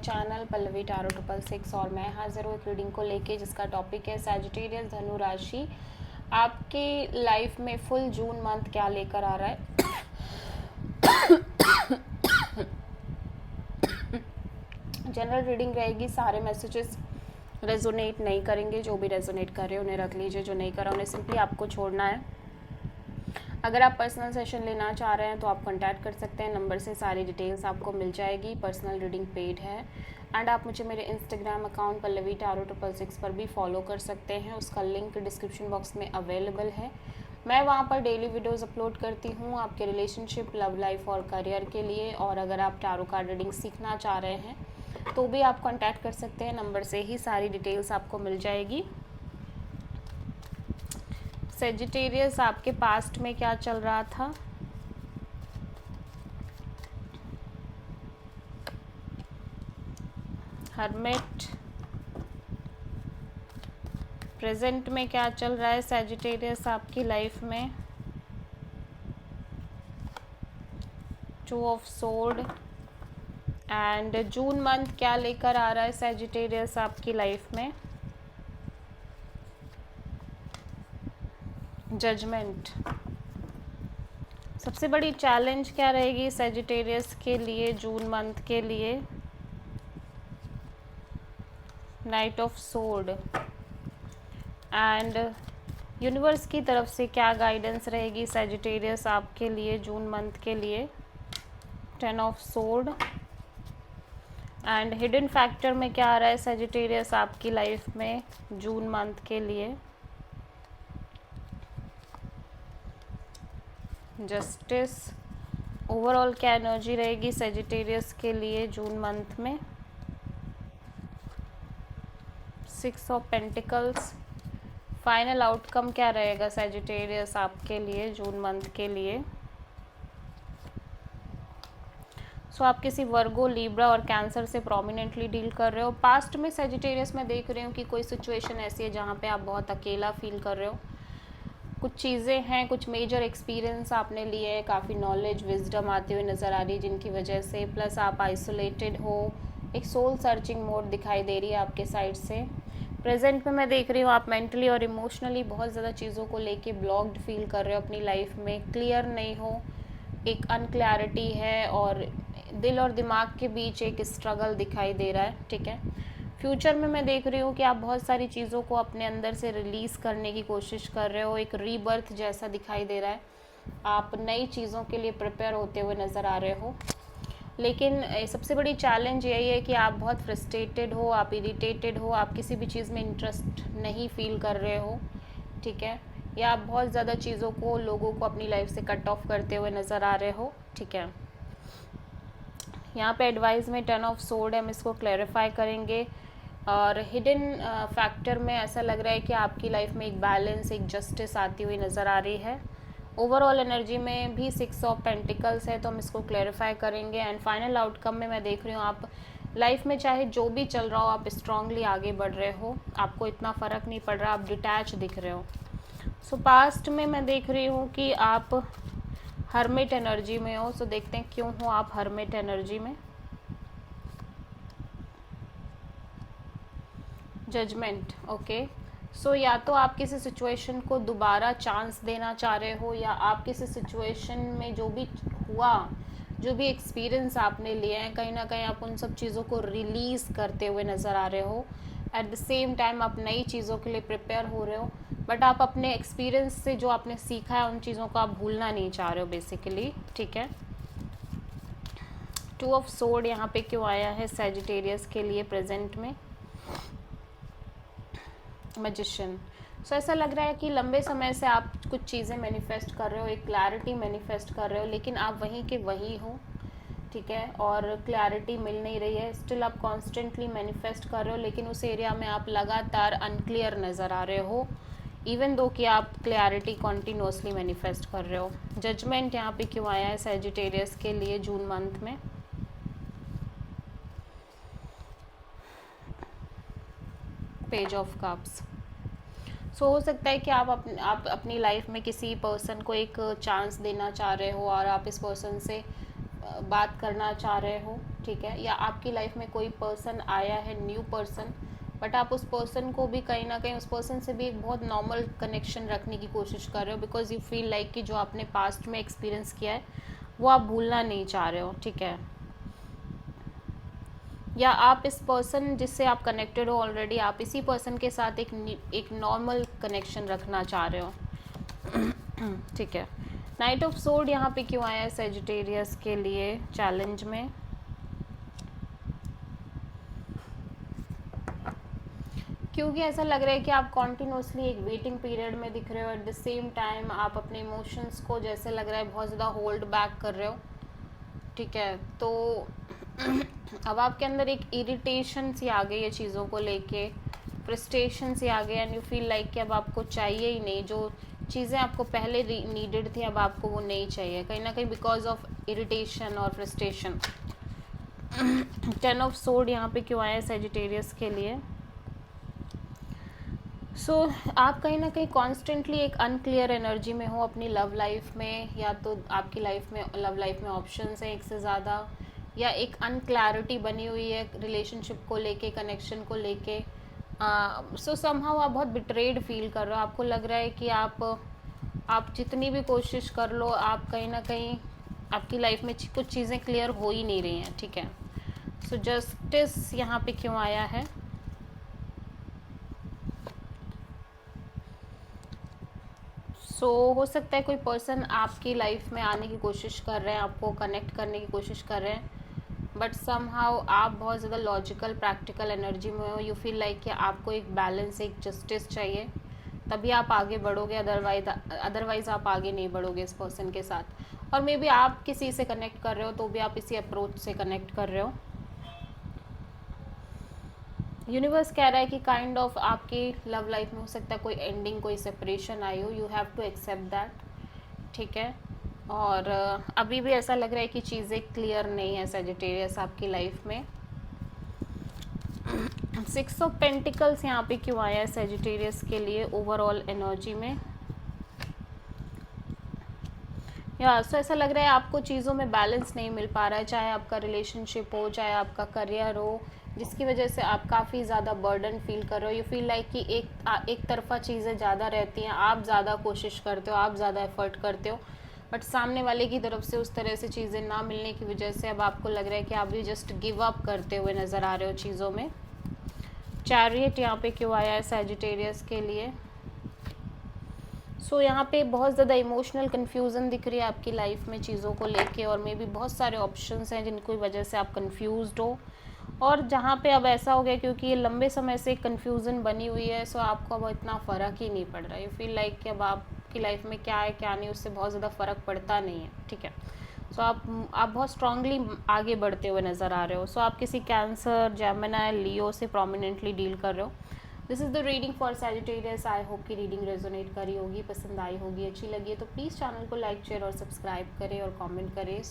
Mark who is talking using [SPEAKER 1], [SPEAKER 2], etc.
[SPEAKER 1] Channel Pallavi tarot 666 और मैं हाजिर हूँ एक रीडिंग को लेके जिसका टॉपिक है सैजिटेरियस धनु राशि आपके लाइफ में फुल जून मंथ क्या लेकर आ रहा है। जनरल रीडिंग रहेगी, सारे मैसेजेस रेजोनेट नहीं करेंगे, जो भी रेजोनेट कर रहे हैं उन्हें रख लीजिए, जो नहीं कर रहा उन्हें सिंपली आपको छोड़ना है। अगर आप पर्सनल सेशन लेना चाह रहे हैं तो आप कांटेक्ट कर सकते हैं, नंबर से सारी डिटेल्स आपको मिल जाएगी। पर्सनल रीडिंग पेड है एंड आप मुझे मेरे इंस्टाग्राम अकाउंट पल्लवी टारो 666 पर भी फॉलो कर सकते हैं, उसका लिंक डिस्क्रिप्शन बॉक्स में अवेलेबल है। मैं वहाँ पर डेली वीडियोस अपलोड करती हूँ आपके रिलेशनशिप, लव लाइफ और करियर के लिए। और अगर आप टारो कार्ड रीडिंग सीखना चाह रहे हैं तो भी आप कांटेक्ट कर सकते हैं, नंबर से ही सारी डिटेल्स आपको मिल जाएगी। सेजिटेरियस आपके पास्ट में क्या चल रहा था, हर्मिट प्रेजेंट में क्या चल रहा है सेजिटेरियस आपकी लाइफ में, two of sword and June month क्या लेकर आ रहा है सेजिटेरियस आपकी लाइफ में, जजमेंट। सबसे बड़ी चैलेंज क्या रहेगी सेजिटेरियस के लिए जून मंथ के लिए, night of sword and universe की तरफ से क्या गाइडेंस रहेगी सेजिटेरियस आपके लिए जून मंथ के लिए, 10 of sword and hidden factor में क्या आ रहा है सेजिटेरियस आपकी लाइफ में जून मंथ के लिए, जस्टिस। ओवरऑल क्या एनर्जी रहेगी सेजिटेरियस के लिए जून मंथ में, 6 ऑफ पेंटिकल्स। फाइनल आउटकम क्या रहेगा सेजिटेरियस आपके लिए जून मंथ के लिए। आप किसी वर्गो, लिब्रा और कैंसर से प्रोमिनेंटली डील कर रहे हो। पास्ट में सेजिटेरियस मैं देख रही हूँ कि कोई सिचुएशन ऐसी है जहाँ पे आप बहुत अकेला फील कर रहे हो। कुछ चीज़ें हैं, कुछ मेजर एक्सपीरियंस आपने लिए हैं, काफ़ी नॉलेज, विजडम आती हुई नज़र आ रही है जिनकी वजह से, प्लस आप आइसोलेटेड हो, एक सोल सर्चिंग मोड दिखाई दे रही है आपके साइड से। प्रेजेंट में मैं देख रही हूँ आप मेंटली और इमोशनली बहुत ज़्यादा चीज़ों को लेके ब्लॉक्ड फील कर रहे हो अपनी लाइफ में, क्लियर नहीं हो, एक अनक्लैरिटी है और दिल और दिमाग के बीच एक स्ट्रगल दिखाई दे रहा है। ठीक है, फ्यूचर में मैं देख रही हूँ कि आप बहुत सारी चीज़ों को अपने अंदर से रिलीज़ करने की कोशिश कर रहे हो, एक रीबर्थ जैसा दिखाई दे रहा है, आप नई चीज़ों के लिए प्रिपेयर होते हुए नज़र आ रहे हो। लेकिन सबसे बड़ी चैलेंज यही है कि आप बहुत फ्रस्ट्रेटेड हो, आप इरिटेटेड हो, आप किसी भी चीज़ में इंटरेस्ट नहीं फील कर रहे हो। ठीक है, या आप बहुत ज़्यादा चीज़ों को, लोगों को अपनी लाइफ से कट ऑफ करते हुए नज़र आ रहे हो। ठीक है, यहाँ पे एडवाइस में 10 ऑफ सोर्ड है, हम इसको क्लैरिफाई करेंगे। और हिडन फैक्टर में ऐसा लग रहा है कि आपकी लाइफ में एक बैलेंस, एक जस्टिस आती हुई नज़र आ रही है। ओवरऑल एनर्जी में भी 6 ऑफ पेंटिकल्स है, तो हम इसको क्लैरिफाई करेंगे। एंड फाइनल आउटकम में मैं देख रही हूँ आप लाइफ में चाहे जो भी चल रहा हो, आप स्ट्रांगली आगे बढ़ रहे हो, आपको इतना फ़र्क नहीं पड़ रहा, आप डिटैच दिख रहे हो। पास्ट में मैं देख रही हूँ कि आप हर्मिट एनर्जी में हो। देखते हैं क्यों हो आप हर्मिट एनर्जी में। Judgement, okay. या तो आप किसी सिचुएशन को दोबारा चांस देना चाह रहे हो, या आप किसी सिचुएशन में जो भी हुआ, जो भी एक्सपीरियंस आपने लिए हैं, कहीं ना कहीं आप उन सब चीज़ों को रिलीज़ करते हुए नज़र आ रहे हो। एट द सेम टाइम आप नई चीज़ों के लिए प्रिपेयर हो रहे हो, बट आप अपने एक्सपीरियंस से जो आपने सीखा है उन चीज़ों को आप भूलना नहीं चाह रहे हो बेसिकली। ठीक है, 2 ऑफ सोर्ड यहाँ पे क्यों आया है सेजिटेरियस के लिए प्रेजेंट में, मैजिशियन। ऐसा लग रहा है कि लंबे समय से आप कुछ चीज़ें मैनिफेस्ट कर रहे हो, एक क्लैरिटी मैनिफेस्ट कर रहे हो, लेकिन आप वहीं के वहीं हो। ठीक है, और क्लैरिटी मिल नहीं रही है, स्टिल आप कॉन्स्टेंटली मैनिफेस्ट कर रहे हो, लेकिन उस एरिया में आप लगातार अनक्लियर नज़र आ रहे हो, इवन दो कि आप क्लैरिटी कॉन्टीन्यूसली मैनिफेस्ट कर रहे हो। जजमेंट यहाँ पे क्यों आया है सेजिटेरियस के लिए जून मंथ में, पेज ऑफ कप्स। हो सकता है कि आप अपनी लाइफ में किसी पर्सन को एक चांस देना चाह रहे हो और आप इस पर्सन से बात करना चाह रहे हो, ठीक है, या आपकी लाइफ में कोई पर्सन आया है, न्यू पर्सन, बट आप उस पर्सन को भी कहीं ना कहीं, उस पर्सन से भी एक बहुत नॉर्मल कनेक्शन रखने की कोशिश कर रहे हो, बिकॉज यू फील लाइक कि जो आपने पास्ट में एक्सपीरियंस किया है वो आप भूलना नहीं चाह रहे हो, ठीक है। या आप इस पर्सन जिससे आप कनेक्टेड हो ऑलरेडी, आप इसी पर्सन के साथ एक नॉर्मल कनेक्शन रखना चाह रहे हो, ठीक है। नाइट ऑफ सोर्ड यहाँ पे क्यों आया है सेजिटेरियस के लिए चैलेंज में? क्योंकि ऐसा लग रहा है कि आप कॉन्टिन्यूसली एक वेटिंग पीरियड में दिख रहे हो, एट द सेम टाइम आप अपने इमोशंस को जैसे लग रहा है बहुत ज़्यादा होल्ड बैक कर रहे हो, ठीक है। तो अब आपके अंदर एक इरिटेशन सी आ गई है चीज़ों को लेके, फ्रस्ट्रेशन सी आ गई, एंड यू फील लाइक कि अब आपको चाहिए ही नहीं, जो चीज़ें आपको पहले नीडेड थी अब आपको वो नहीं चाहिए, कहीं ना कहीं बिकॉज ऑफ इरिटेशन और फ्रस्ट्रेशन। 10 ऑफ सोर्ड यहाँ पे क्यों आया है सेजिटेरियस के लिए? आप कहीं ना कहीं कॉन्स्टेंटली एक अनक्लियर एनर्जी में हो अपनी लव लाइफ में, या तो आपकी लाइफ में, लव लाइफ में ऑप्शंस हैं एक से ज़्यादा, या एक अनक्लैरिटी बनी हुई है रिलेशनशिप को लेके, कनेक्शन को लेके। समहाउ आप बहुत बिट्रेड फील कर रहे हो, आपको लग रहा है कि आप जितनी भी कोशिश कर लो, आप कहीं ना कहीं आपकी लाइफ में कुछ चीज़ें क्लियर हो ही नहीं रही हैं, ठीक है। जस्टिस यहाँ पे क्यों आया है? हो सकता है कोई पर्सन आपकी लाइफ में आने की कोशिश कर रहे हैं, आपको कनेक्ट करने की कोशिश कर रहे हैं, बट समहाउ आप बहुत ज़्यादा लॉजिकल प्रैक्टिकल एनर्जी में हो, यू फील लाइक कि आपको एक बैलेंस, एक जस्टिस चाहिए, तभी आप आगे बढ़ोगे, अदरवाइज आप आगे नहीं बढ़ोगे इस पर्सन के साथ। और मे बी आप किसी से कनेक्ट कर रहे हो तो भी आप इसी अप्रोच से कनेक्ट कर रहे हो। यूनिवर्स कह रहा है कि काइंड ऑफ आपकी लव लाइफ में हो सकता है कोई एंडिंग, कोई सेपरेशन आई हो, you have to accept that, ठीक है। और अभी भी ऐसा लग रहा है कि चीज़ें क्लियर नहीं है सेजिटेरियस आपकी लाइफ में। 6 ऑफ पेंटिकल्स यहाँ पे क्यों आया है सेजिटेरियस के लिए ओवरऑल एनर्जी में? सो ऐसा लग रहा है आपको चीज़ों में बैलेंस नहीं मिल पा रहा है, चाहे आपका रिलेशनशिप हो, चाहे आपका करियर हो, जिसकी वजह से आप काफ़ी ज़्यादा बर्डन फील कर रहे हो। यू फील लाइक कि एक तरफा चीज़ें ज़्यादा रहती हैं, आप ज़्यादा कोशिश करते हो, आप ज़्यादा एफर्ट करते हो, बट सामने वाले की तरफ से उस तरह से चीज़ें ना मिलने की वजह से अब आपको लग रहा है कि आप भी जस्ट गिव अप करते हुए नज़र आ रहे हो चीज़ों में। चैरियट यहाँ पे क्यों आया है सेजिटेरियस के लिए? यहाँ पे बहुत ज़्यादा इमोशनल कन्फ्यूज़न दिख रही है आपकी लाइफ में चीज़ों को लेके, और मे बी बहुत सारे ऑप्शंस हैं जिनकी वजह से आप कंफ्यूज्ड हो, और जहाँ पे अब ऐसा हो गया क्योंकि ये लंबे समय से कन्फ्यूज़न बनी हुई है, आपको अब इतना फ़र्क ही नहीं पड़ रहा है। यू फील लाइक कि अब आपकी लाइफ में क्या है क्या नहीं, उससे बहुत ज़्यादा फ़र्क पड़ता नहीं है, ठीक है। आप बहुत स्ट्रांगली आगे बढ़ते हुए नज़र आ रहे हो। आप किसी कैंसर, जेमिनी, लियो से प्रोमिनेंटली डील कर रहे हो। This is the reading for Sagittarius. I hope कि रीडिंग रेजोनेट करी होगी, पसंद आई होगी, अच्छी लगी है तो प्लीज़ चैनल को लाइक, शेयर और सब्सक्राइब करें और कमेंट करें।